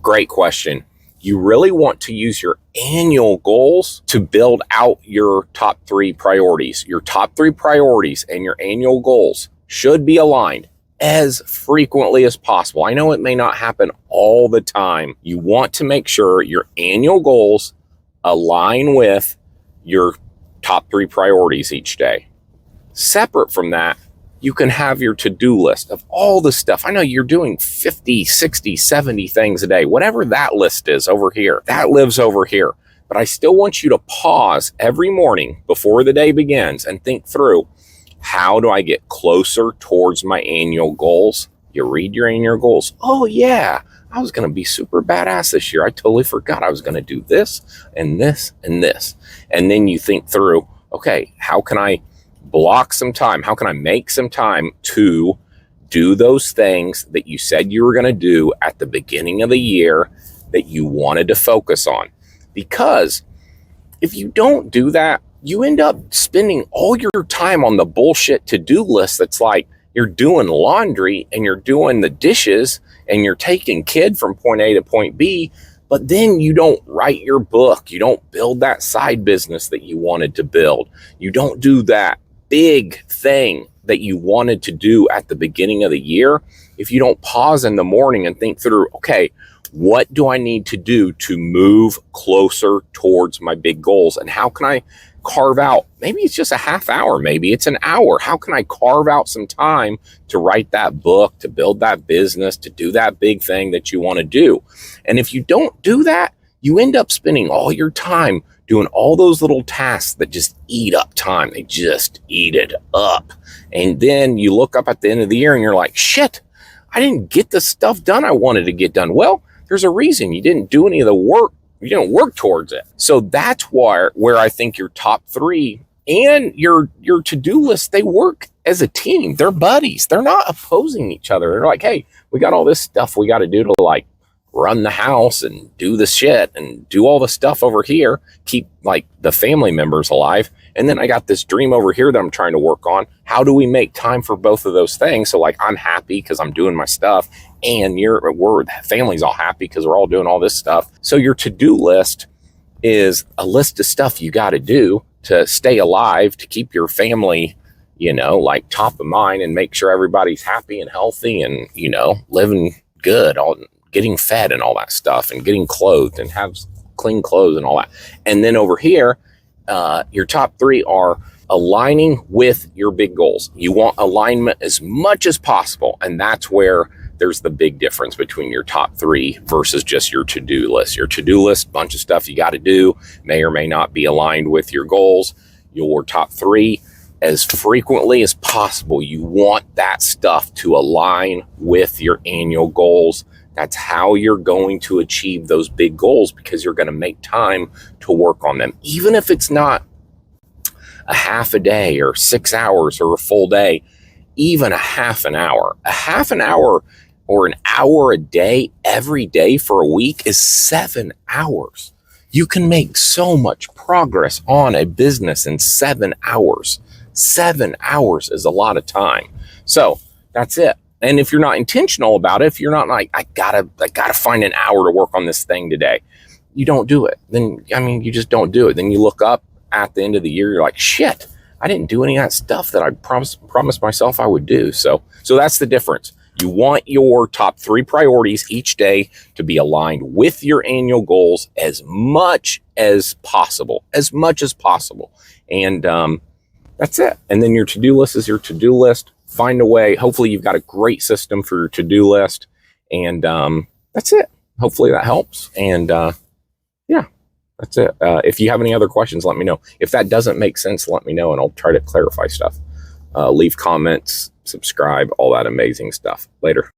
great question. You really want to use your annual goals to build out your top 3 priorities. Your top 3 priorities and your annual goals should be aligned as frequently as possible. I know it may not happen all the time. You want to make sure your annual goals align with your top 3 priorities each day. Separate from that, you can have your to-do list of all the stuff. I know you're doing 50, 60, 70 things a day, whatever that list is over here, that lives over here. But I still want you to pause every morning before the day begins and think through, how do I get closer towards my annual goals? You read your annual goals. Oh yeah, I was going to be super badass this year. I totally forgot I was going to do this and this and this. And then you think through, okay, how can I block some time? How can I make some time to do those things that you said you were going to do at the beginning of the year that you wanted to focus on? Because if you don't do that, you end up spending all your time on the bullshit to-do list that's like you're doing laundry and you're doing the dishes and you're taking kid from point A to point B, but then you don't write your book. You don't build that side business that you wanted to build. You don't do that big thing that you wanted to do at the beginning of the year. If you don't pause in the morning and think through, okay, what do I need to do to move closer towards my big goals? And how can I carve out, maybe it's just a half hour, maybe it's an hour. How can I carve out some time to write that book, to build that business, to do that big thing that you want to do? And if you don't do that, you end up spending all your time doing all those little tasks that just eat up time. They just eat it up. And then you look up at the end of the year and you're like, shit, I didn't get the stuff done I wanted to get done. Well, there's a reason. You didn't do any of the work. You didn't work towards it. So that's where I think your top 3 and your to-do list, they work as a team. They're buddies. They're not opposing each other. They're like, hey, we got all this stuff we got to do to like run the house and do the shit and do all the stuff over here, keep like the family members alive. And then I got this dream over here that I'm trying to work on. How do we make time for both of those things? So like I'm happy because I'm doing my stuff and we're family's all happy because we're all doing all this stuff. So your to-do list is a list of stuff you got to do to stay alive, to keep your family, like top of mind and make sure everybody's happy and healthy and, living good, getting fed and all that stuff and getting clothed and have clean clothes and all that. And then over here, your top 3 are aligning with your big goals. You want alignment as much as possible. And that's where there's the big difference between your top 3 versus just your to-do list. Your to-do list, bunch of stuff you got to do, may or may not be aligned with your goals. Your top 3, as frequently as possible, you want that stuff to align with your annual goals. That's how you're going to achieve those big goals, because you're going to make time to work on them. Even if it's not a half a day or 6 hours or a full day, even a half an hour or an hour a day, every day for a week is 7 hours. You can make so much progress on a business in 7 hours. 7 hours is a lot of time. So that's it. And if you're not intentional about it, if you're not like, I gotta find an hour to work on this thing today, you don't do it. Then, you just don't do it. Then you look up at the end of the year, you're like, shit, I didn't do any of that stuff that I promised myself I would do. So that's the difference. You want your top 3 priorities each day to be aligned with your annual goals as much as possible. And that's it. And then your to-do list is your to-do list. Find a way. Hopefully you've got a great system for your to-do list. And that's it. Hopefully that helps. And yeah, that's it. If you have any other questions, let me know. If that doesn't make sense, let me know and I'll try to clarify stuff. Leave comments, subscribe, all that amazing stuff. Later.